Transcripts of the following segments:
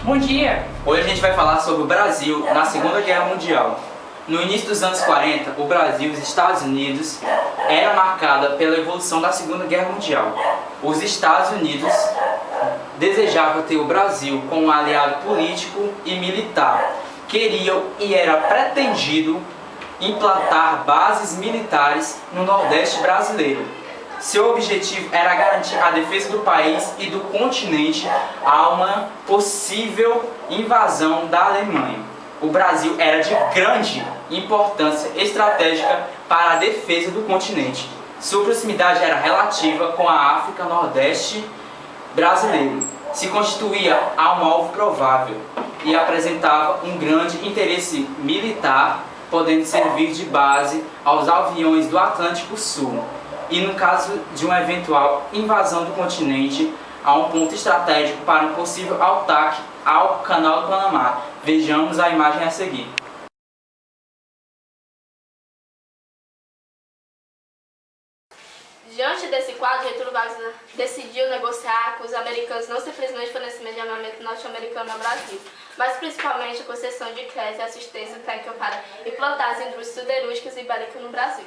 Bom dia! Hoje a gente vai falar sobre o Brasil na Segunda Guerra Mundial. No início dos anos 40, o Brasil e os Estados Unidos era marcada pela evolução da Segunda Guerra Mundial. Os Estados Unidos desejavam ter o Brasil como um aliado político e militar. Queriam e era pretendido implantar bases militares no Nordeste brasileiro. Seu objetivo era garantir a defesa do país e do continente a uma possível invasão da Alemanha. O Brasil era de grande importância estratégica para a defesa do continente. Sua proximidade era relativa com a África Nordeste brasileiro. Se constituía a um alvo provável e apresentava um grande interesse militar, podendo servir de base aos aviões do Atlântico Sul. E no caso de uma eventual invasão do continente, há um ponto estratégico para um possível ataque ao Canal do Panamá. Vejamos a imagem a seguir. Diante desse quadro, Getúlio Vargas decidiu negociar com os americanos não simplesmente o fornecimento de armamento norte-americano ao Brasil, mas principalmente a concessão de crédito e assistência técnica para implantar as indústrias siderúrgicas e bélicas no Brasil.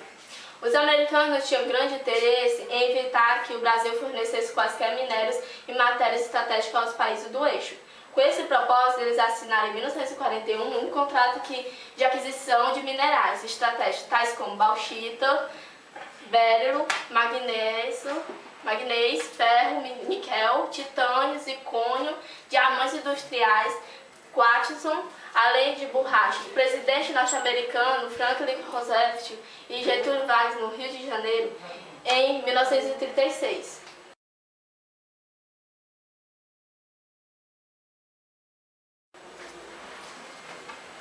Os americanos tinham grande interesse em evitar que o Brasil fornecesse quaisquer minérios e matérias estratégicas aos países do eixo. Com esse propósito, eles assinaram em 1941 um contrato de aquisição de minerais estratégicos, tais como bauxita, bérilo, magnésio, ferro, níquel, titânio, zircônio, diamantes industriais, quartzo, além de borracha. O presidente norte-americano Franklin Roosevelt e Getúlio Vargas no Rio de Janeiro em 1936.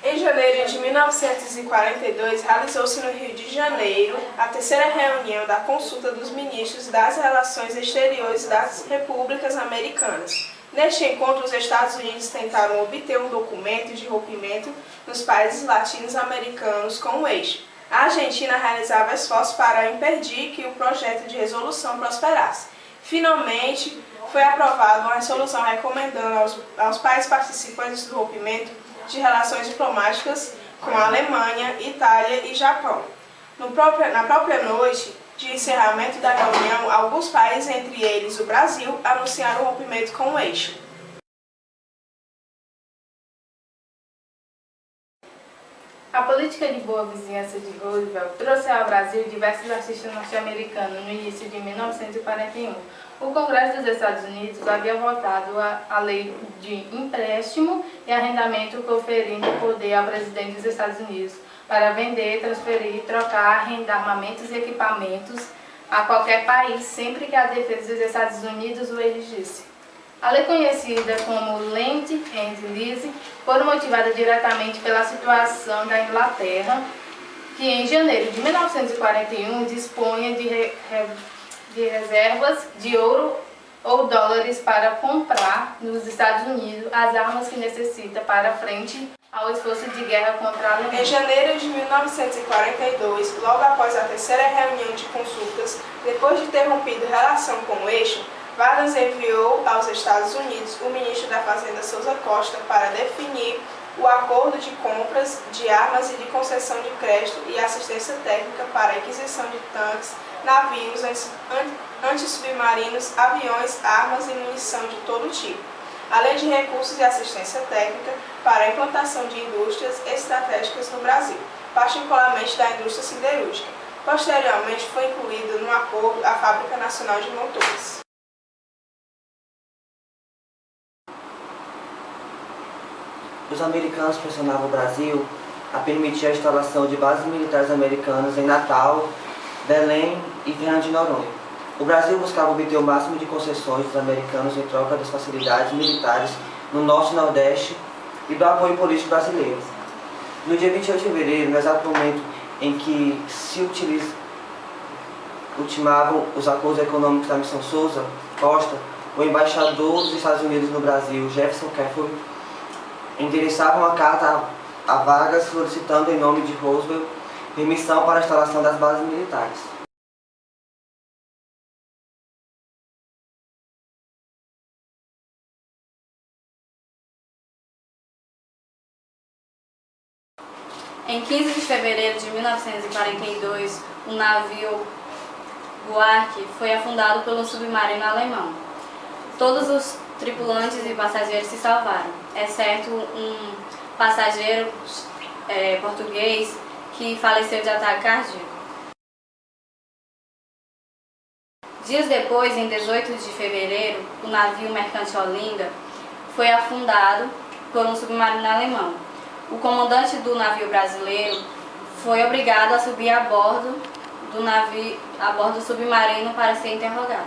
Em janeiro de 1942, realizou-se no Rio de Janeiro a terceira reunião da Consulta dos Ministros das Relações Exteriores das Repúblicas Americanas. Neste encontro, os Estados Unidos tentaram obter um documento de rompimento nos países latino-americanos com o eixo. A Argentina realizava esforços para impedir que o projeto de resolução prosperasse. Finalmente, foi aprovada uma resolução recomendando aos países participantes do rompimento de relações diplomáticas com a Alemanha, Itália e Japão. Na própria noite de encerramento da reunião, alguns países, entre eles o Brasil, anunciaram o rompimento com o eixo. A política de boa vizinhança de Roosevelt trouxe ao Brasil diversos artistas norte-americanos no início de 1941. O Congresso dos Estados Unidos havia votado a lei de empréstimo e arrendamento, conferindo poder ao presidente dos Estados Unidos para vender, transferir, trocar, arrendar armamentos e equipamentos a qualquer país, sempre que a defesa dos Estados Unidos o exigisse. A lei, conhecida como Lend and Lease, foi motivada diretamente pela situação da Inglaterra, que em janeiro de 1941 dispunha de reservas de ouro ou dólares para comprar nos Estados Unidos as armas que necessita para frente ao esforço de guerra contra a Alemanha. Em janeiro de 1942, logo após a terceira reunião de consultas, depois de ter rompido relação com o eixo, Vargas enviou aos Estados Unidos o ministro da Fazenda Souza Costa para definir o acordo de compras de armas e de concessão de crédito e assistência técnica para a aquisição de tanques, navios antissubmarinos, aviões, armas e munição de todo tipo, além de recursos e assistência técnica para a implantação de indústrias estratégicas no Brasil, particularmente da indústria siderúrgica. Posteriormente, foi incluída no acordo a Fábrica Nacional de Motores. Os americanos pressionavam o Brasil a permitir a instalação de bases militares americanas em Natal, Belém e Fernando de Noronha. O Brasil buscava obter o máximo de concessões dos americanos em troca das facilidades militares no Norte e Nordeste e do apoio político brasileiro. No dia 28 de fevereiro, no exato momento em que se ultimavam os acordos econômicos da Missão Souza Costa, o embaixador dos Estados Unidos no Brasil, Jefferson Keffer, endereçava uma carta a Vargas solicitando, em nome de Roosevelt, permissão para a instalação das bases militares. Em 15 de fevereiro de 1942, o navio Buarque foi afundado por um submarino alemão. Todos os tripulantes e passageiros se salvaram, exceto um passageiro português que faleceu de ataque cardíaco. Dias depois, em 18 de fevereiro, o navio mercante Olinda foi afundado por um submarino alemão. O comandante do navio brasileiro foi obrigado a subir a bordo do submarino para ser interrogado.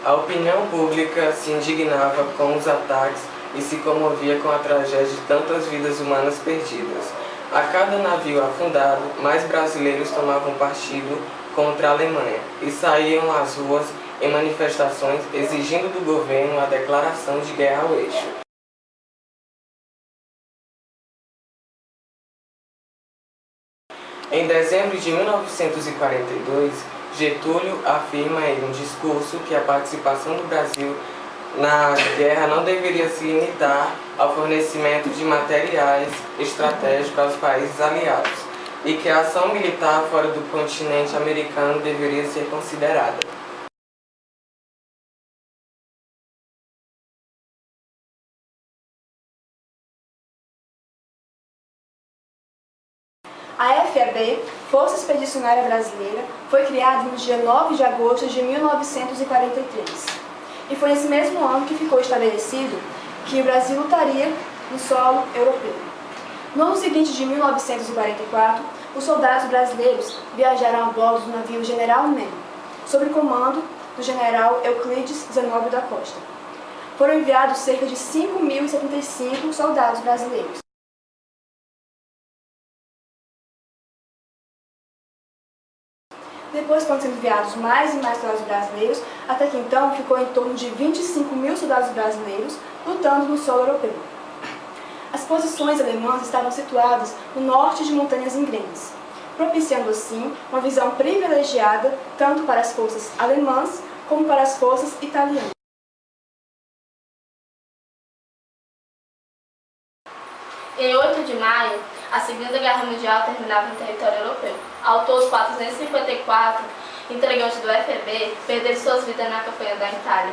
A opinião pública se indignava com os ataques e se comovia com a tragédia de tantas vidas humanas perdidas. A cada navio afundado, mais brasileiros tomavam partido contra a Alemanha e saíam às ruas em manifestações exigindo do governo a declaração de guerra ao eixo. Em dezembro de 1942, Getúlio afirma em um discurso que a participação do Brasil na guerra não deveria se limitar ao fornecimento de materiais estratégicos aos países aliados e que a ação militar fora do continente americano deveria ser considerada. A FEB, Força Expedicionária Brasileira, foi criada no dia 9 de agosto de 1943. E foi nesse mesmo ano que ficou estabelecido que o Brasil lutaria no solo europeu. No ano seguinte de 1944, os soldados brasileiros viajaram a bordo do navio General Nemo, sob comando do general Euclides Zenóbio da Costa. Foram enviados cerca de 5.075 soldados brasileiros. Depois foram sendo enviados mais e mais soldados brasileiros, até que então ficou em torno de 25.000 soldados brasileiros lutando no solo europeu. As posições alemãs estavam situadas no norte de montanhas íngremes, propiciando assim uma visão privilegiada tanto para as forças alemãs como para as forças italianas. Em 8 de maio, a Segunda Guerra Mundial terminava no território europeu. Ao todo, 454 integrantes do FEB perderam suas vidas na campanha da Itália.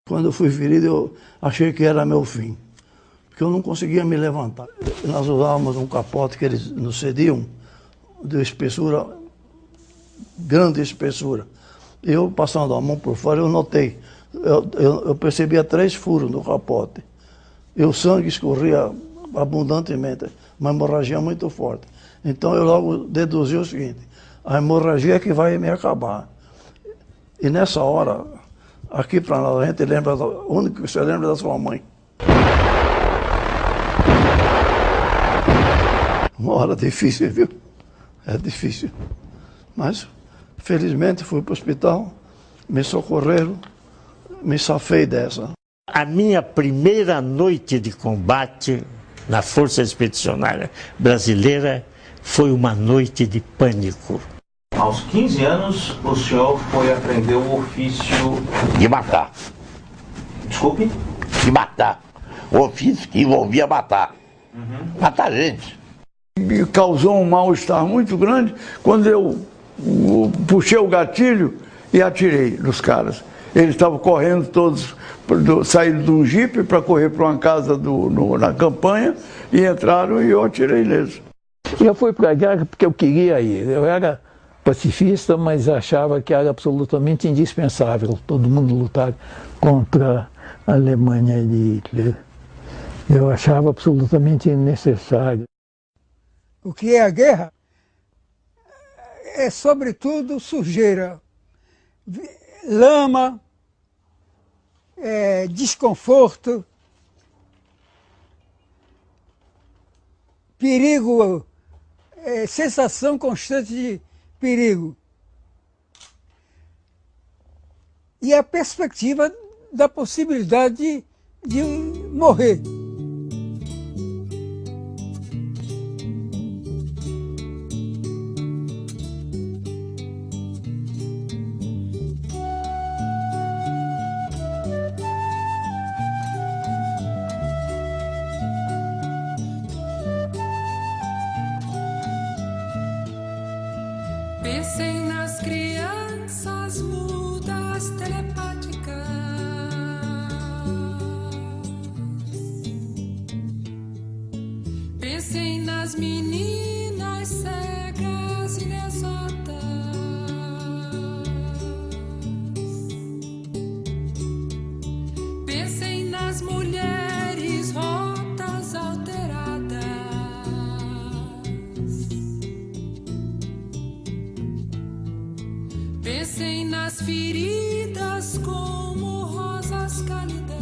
Quando eu fui ferido, eu achei que era meu fim, porque eu não conseguia me levantar. Nós usávamos um capote que eles nos cediam, de espessura, grande espessura. Eu, passando a mão por fora, eu notei, eu percebia 3 furos no capote. E o sangue escorria abundantemente, uma hemorragia muito forte. Então eu logo deduzi o seguinte, a hemorragia é que vai me acabar. E nessa hora, aqui para nós, a gente lembra, o único que você lembra é da sua mãe. Uma hora difícil, viu? É difícil. Mas, felizmente, fui para o hospital, me socorreram, me safei dessa. A minha primeira noite de combate na Força Expedicionária Brasileira foi uma noite de pânico. Aos 15 anos, o senhor foi aprender o ofício... de matar. Desculpe? De matar. O ofício que envolvia matar. Matar gente. Me causou um mal-estar muito grande quando eu puxei o gatilho e atirei nos caras. Eles estavam correndo todos, saíram de um jipe para correr para uma casa na campanha e entraram e eu atirei neles. Eu fui para a guerra porque eu queria ir. Eu era pacifista, mas achava que era absolutamente indispensável todo mundo lutar contra a Alemanha de Hitler. Eu achava absolutamente necessário. O que é a guerra? É, sobretudo, sujeira, lama, desconforto, perigo, sensação constante de perigo. E a perspectiva da possibilidade de morrer. Pensem nas crianças mudas telepáticas. Pensem nas meninas cegas e desotas. Pensem nas mulheres rotas, alteradas. Pensem nas feridas como rosas cálidas.